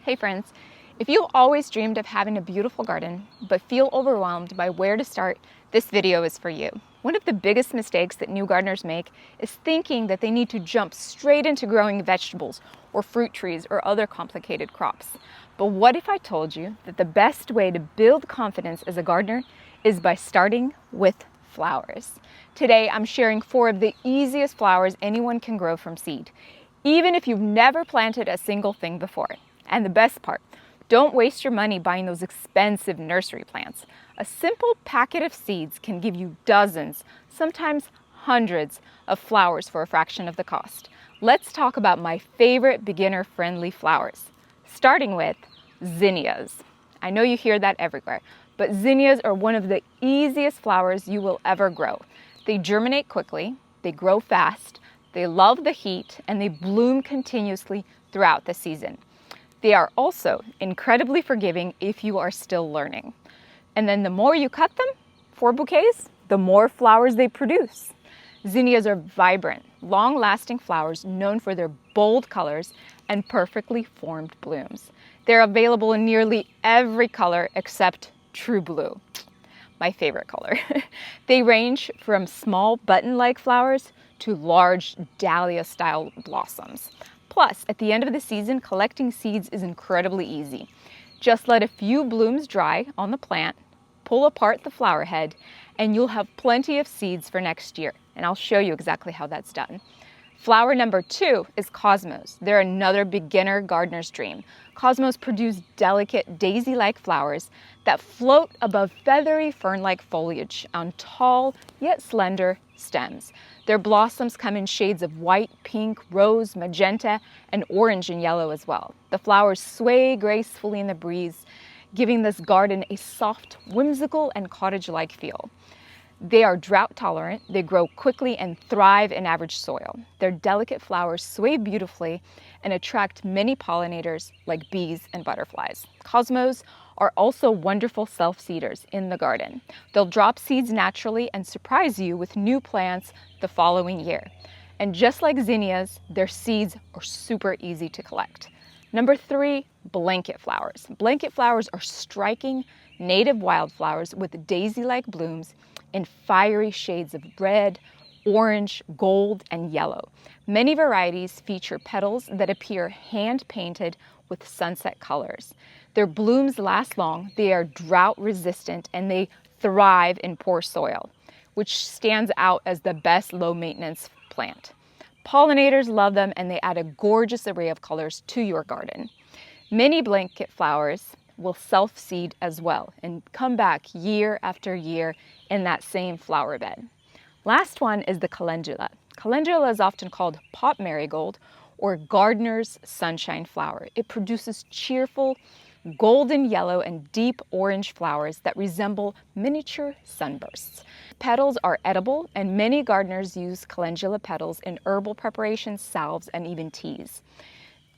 Hey friends, if you always dreamed of having a beautiful garden but feel overwhelmed by where to start, this video is for you. One of the biggest mistakes that new gardeners make is thinking that they need to jump straight into growing vegetables or fruit trees or other complicated crops. But what if I told you that the best way to build confidence as a gardener is by starting with flowers? Today I'm sharing 4 of the easiest flowers anyone can grow from seed, even if you've never planted a single thing before. And the best part, don't waste your money buying those expensive nursery plants. A simple packet of seeds can give you dozens, sometimes hundreds of flowers for a fraction of the cost. Let's talk about my favorite beginner-friendly flowers, starting with zinnias. I know you hear that everywhere, but zinnias are one of the easiest flowers you will ever grow. They germinate quickly, they grow fast, they love the heat, and they bloom continuously throughout the season. They are also incredibly forgiving if you are still learning. And then the more you cut them for bouquets, the more flowers they produce. Zinnias are vibrant, long-lasting flowers known for their bold colors and perfectly formed blooms. They're available in nearly every color except true blue, my favorite color. They range from small button-like flowers to large dahlia-style blossoms. Plus, at the end of the season, collecting seeds is incredibly easy. Just let a few blooms dry on the plant, pull apart the flower head, and you'll have plenty of seeds for next year. And I'll show you exactly how that's done. Flower number 2 is cosmos. They're another beginner gardener's dream. Cosmos produce delicate daisy-like flowers that float above feathery fern-like foliage on tall yet slender stems. Their blossoms come in shades of white, pink, rose, magenta, and orange and yellow as well. The flowers sway gracefully in the breeze, giving this garden a soft, whimsical, and cottage-like feel. They are drought tolerant, they grow quickly and thrive in average soil. Their delicate flowers sway beautifully and attract many pollinators like bees and butterflies. Cosmos are also wonderful self-seeders in the garden. They'll drop seeds naturally and surprise you with new plants the following year. And just like zinnias, their seeds are super easy to collect. Number 3, blanket flowers. Blanket flowers are striking native wildflowers with daisy-like blooms in fiery shades of red, orange, gold, and yellow. Many varieties feature petals that appear hand-painted with sunset colors. Their blooms last long, they are drought-resistant, and they thrive in poor soil, which stands out as the best low-maintenance plant. Pollinators love them, and they add a gorgeous array of colors to your garden. Many blanket flowers will self-seed as well and come back year after year in that same flower bed. Last one is the calendula. Calendula is often called pot marigold or gardener's sunshine flower. It produces cheerful golden yellow and deep orange flowers that resemble miniature sunbursts. Petals are edible, and many gardeners use calendula petals in herbal preparations, salves, and even teas.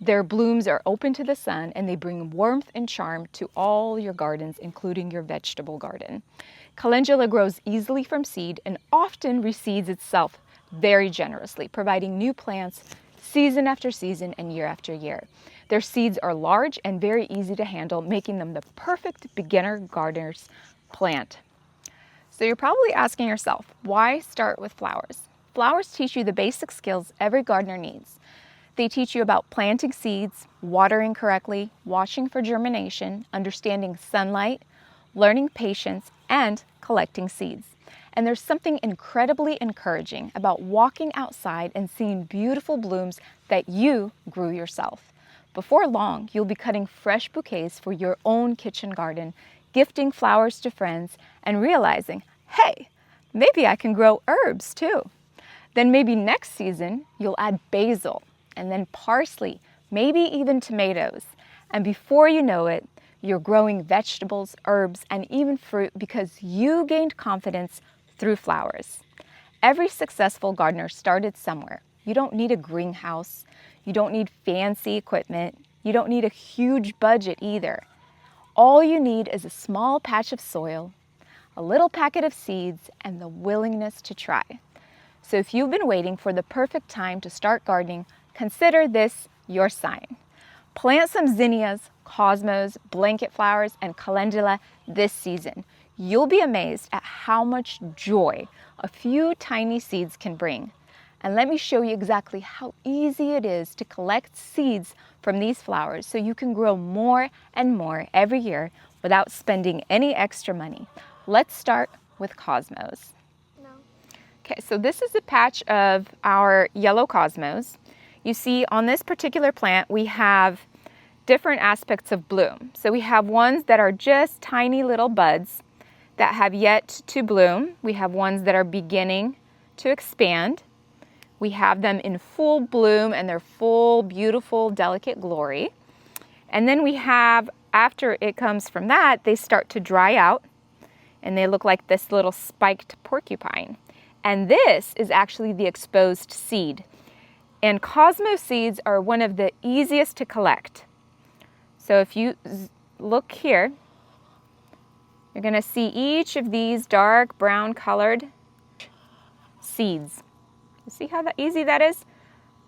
Their blooms are open to the sun, and they bring warmth and charm to all your gardens, including your vegetable garden. Calendula grows easily from seed and often reseeds itself very generously, providing new plants season after season and year after year. Their seeds are large and very easy to handle, making them the perfect beginner gardener's plant. So you're probably asking yourself, why start with flowers? Flowers teach you the basic skills every gardener needs. They teach you about planting seeds, watering correctly, watching for germination, understanding sunlight, learning patience, and collecting seeds. And there's something incredibly encouraging about walking outside and seeing beautiful blooms that you grew yourself. Before long, you'll be cutting fresh bouquets for your own kitchen garden, gifting flowers to friends, and realizing, hey, maybe I can grow herbs too. Then maybe next season, you'll add basil, and then parsley, maybe even tomatoes. And before you know it, you're growing vegetables, herbs, and even fruit because you gained confidence through flowers. Every successful gardener started somewhere. You don't need a greenhouse. You don't need fancy equipment. You don't need a huge budget either. All you need is a small patch of soil, a little packet of seeds, and the willingness to try. So if you've been waiting for the perfect time to start gardening, consider this your sign. Plant some zinnias, cosmos, blanket flowers, and calendula this season. You'll be amazed at how much joy a few tiny seeds can bring. And let me show you exactly how easy it is to collect seeds from these flowers so you can grow more and more every year without spending any extra money. Let's start with cosmos. Okay, so this is a patch of our yellow cosmos. You see on this particular plant we have different aspects of bloom. So we have ones that are just tiny little buds that have yet to bloom. We have ones that are beginning to expand. We have them in full bloom and their full, beautiful, delicate glory. And then we have, after it comes from that, they start to dry out and they look like this little spiked porcupine. And this is actually the exposed seed. And cosmos seeds are one of the easiest to collect. So if you look here, you're going to see each of these dark brown colored seeds. You see how easy that is?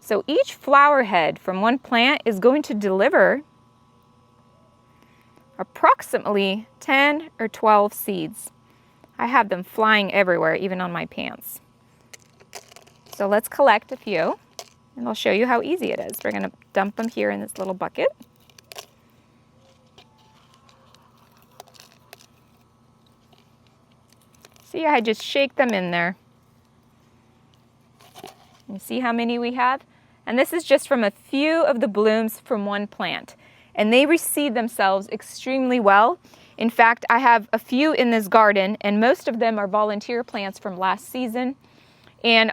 So each flower head from one plant is going to deliver approximately 10 or 12 seeds. I have them flying everywhere, even on my pants. So let's collect a few, and I'll show you how easy it is. We're going to dump them here in this little bucket. See, I just shake them in there. You see how many we have? And this is just from a few of the blooms from one plant. And they reseed themselves extremely well. In fact, I have a few in this garden, and most of them are volunteer plants from last season. And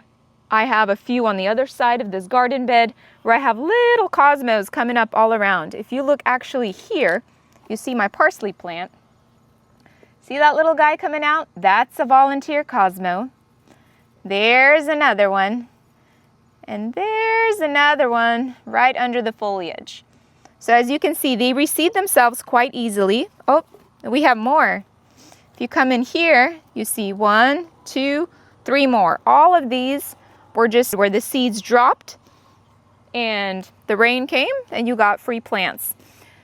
I have a few on the other side of this garden bed where I have little cosmos coming up all around. If you look actually here, you see my parsley plant. See that little guy coming out? That's a volunteer cosmo. There's another one. And there's another one right under the foliage. So as you can see, they reseed themselves quite easily. Oh, we have more. If you come in here, you see 1, 2, 3 more. All of these were just where the seeds dropped and the rain came and you got free plants.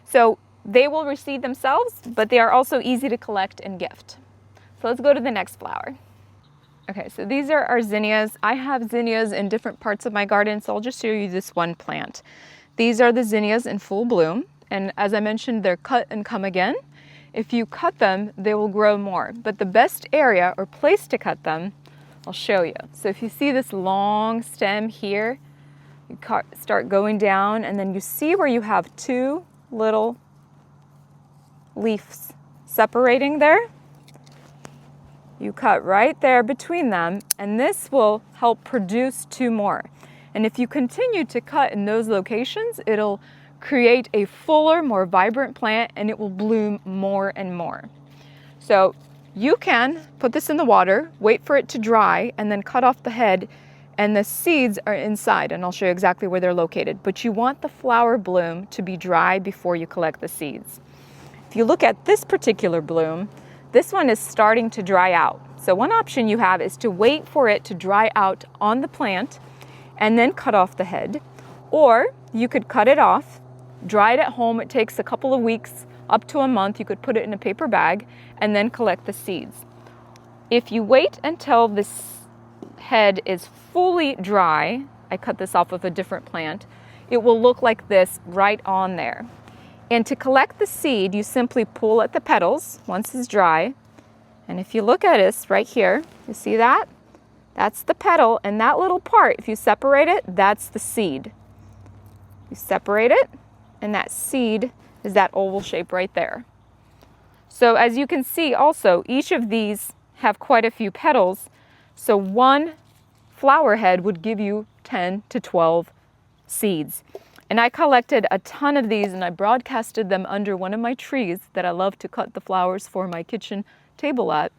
So they will reseed themselves, but they are also easy to collect and gift. So let's go to the next flower. Okay, so these are our zinnias. I have zinnias in different parts of my garden, so I'll just show you this one plant. These are the zinnias in full bloom, and as I mentioned, they're cut and come again. If you cut them, they will grow more, but the best area or place to cut them, I'll show you. So if you see this long stem here, you start going down, and then you see where you have 2 little leaves separating there. You cut right there between them, and this will help produce 2 more. And if you continue to cut in those locations, it'll create a fuller, more vibrant plant, and it will bloom more and more. So you can put this in the water, wait for it to dry, and then cut off the head, and the seeds are inside, and I'll show you exactly where they're located. But you want the flower bloom to be dry before you collect the seeds. If you look at this particular bloom, this one is starting to dry out. So one option you have is to wait for it to dry out on the plant and then cut off the head. Or you could cut it off, dry it at home. It takes a couple of weeks, up to a month. You could put it in a paper bag and then collect the seeds. If you wait until this head is fully dry, I cut this off of a different plant, it will look like this right on there. And to collect the seed, you simply pull at the petals once it's dry. And if you look at this right here, you see that? That's the petal, and that little part, if you separate it, that's the seed. You separate it, and that seed is that oval shape right there. So as you can see also, each of these have quite a few petals. So one flower head would give you 10 to 12 seeds. And I collected a ton of these and I broadcasted them under one of my trees that I love to cut the flowers for my kitchen table at.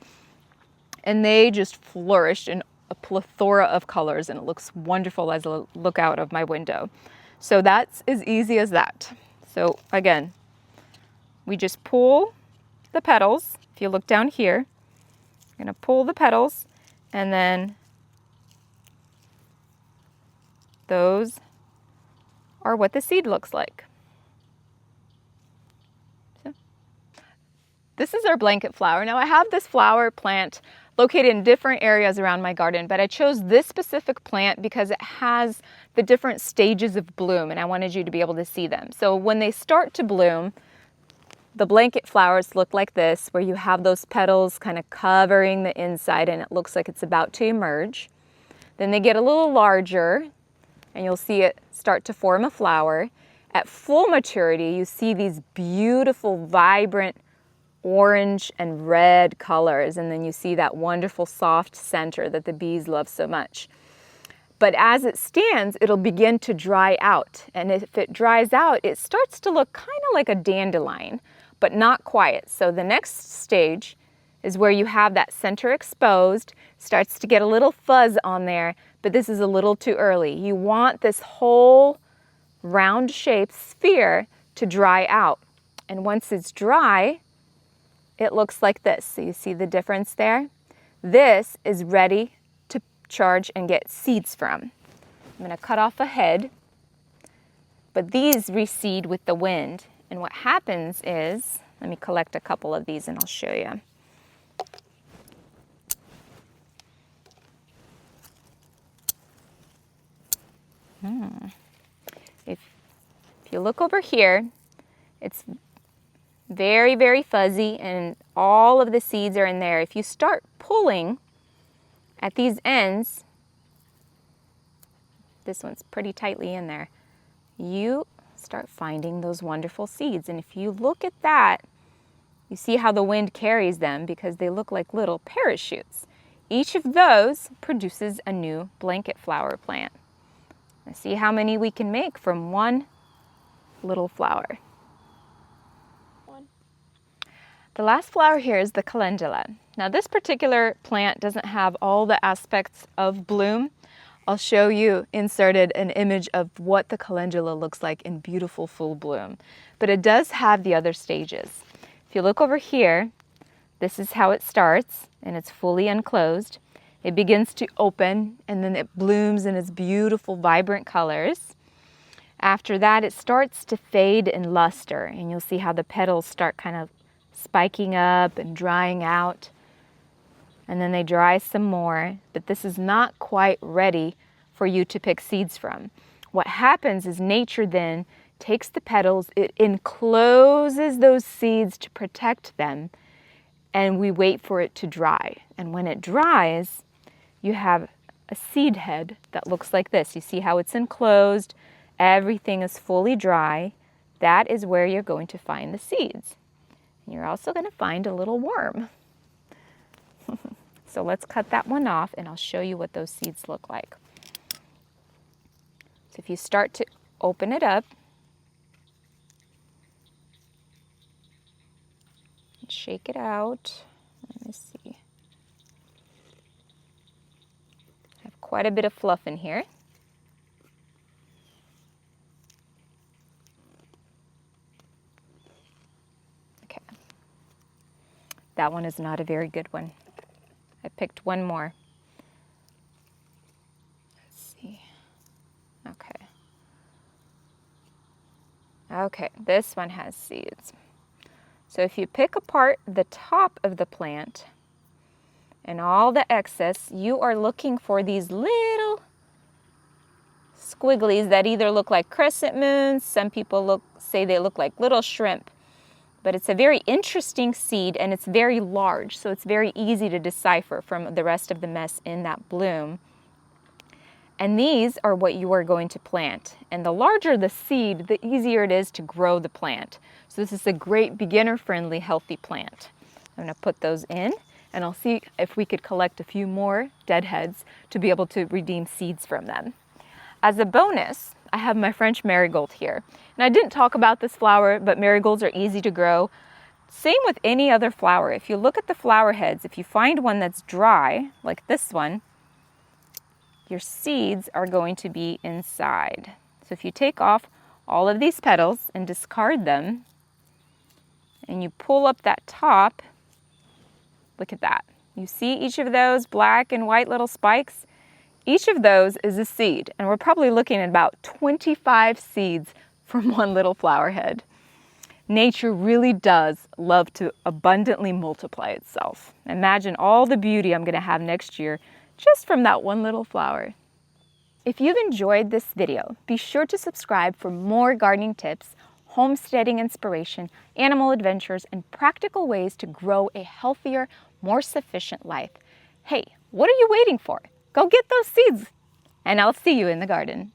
And they just flourished in a plethora of colors, and it looks wonderful as I look out of my window. So that's as easy as that. So again, we just pull the petals. If you look down here, you're going to pull the petals, and then those are what the seed looks like. This is our blanket flower. Now I have this flower plant located in different areas around my garden, but I chose this specific plant because it has the different stages of bloom and I wanted you to be able to see them. So when they start to bloom, the blanket flowers look like this, where you have those petals kind of covering the inside and it looks like it's about to emerge. Then they get a little larger and you'll see it start to form a flower. At full maturity, you see these beautiful, vibrant orange and red colors, and then you see that wonderful soft center that the bees love so much. But as it stands, it'll begin to dry out, and if it dries out, it starts to look kind of like a dandelion, but not quite. So the next stage is where you have that center exposed, starts to get a little fuzz on there, but this is a little too early. You want this whole round shaped sphere to dry out, and once it's dry, it looks like this. So you see the difference there? This is ready to charge and get seeds from. I'm going to cut off a head, but these reseed with the wind. And what happens is, let me collect a couple of these and I'll show you. If you look over here, it's very, very fuzzy and all of the seeds are in there. If you start pulling at these ends, this one's pretty tightly in there, you start finding those wonderful seeds. And if you look at that, you see how the wind carries them because they look like little parachutes. Each of those produces a new blanket flower plant. Let's see how many we can make from one little flower. The last flower here is the Calendula. Now this particular plant doesn't have all the aspects of bloom. I'll show you inserted an image of what the Calendula looks like in beautiful full bloom. But it does have the other stages. If you look over here, this is how it starts and it's fully enclosed. It begins to open and then it blooms in its beautiful vibrant colors. After that it starts to fade in luster and you'll see how the petals start kind of spiking up and drying out, and then they dry some more, but this is not quite ready for you to pick seeds from. What happens is nature then takes the petals, it encloses those seeds to protect them, and we wait for it to dry. And when it dries, you have a seed head that looks like this. You see how it's enclosed, everything is fully dry. That is where you're going to find the seeds. You're also going to find a little worm. So let's cut that one off and I'll show you what those seeds look like. So if you start to open it up, and shake it out, let me see. I have quite a bit of fluff in here. That one is not a very good one. I picked one more. Let's see. Okay. Okay, this one has seeds. So if you pick apart the top of the plant and all the excess, you are looking for these little squigglies that either look like crescent moons, some people say they look like little shrimp. But it's a very interesting seed and it's very large, so it's very easy to decipher from the rest of the mess in that bloom. And these are what you are going to plant. And the larger the seed, the easier it is to grow the plant. So this is a great beginner-friendly, healthy plant. I'm going to put those in and I'll see if we could collect a few more deadheads to be able to redeem seeds from them. As a bonus, I have my French marigold here. And I didn't talk about this flower, but marigolds are easy to grow. Same with any other flower. If you look at the flower heads, if you find one that's dry, like this one, your seeds are going to be inside. So if you take off all of these petals and discard them, and you pull up that top, look at that. You see each of those black and white little spikes? Each of those is a seed, and we're probably looking at about 25 seeds from one little flower head. Nature really does love to abundantly multiply itself. Imagine all the beauty I'm going to have next year just from that one little flower. If you've enjoyed this video, be sure to subscribe for more gardening tips, homesteading inspiration, animal adventures, and practical ways to grow a healthier, more sufficient life. Hey, what are you waiting for? Go get those seeds, and I'll see you in the garden.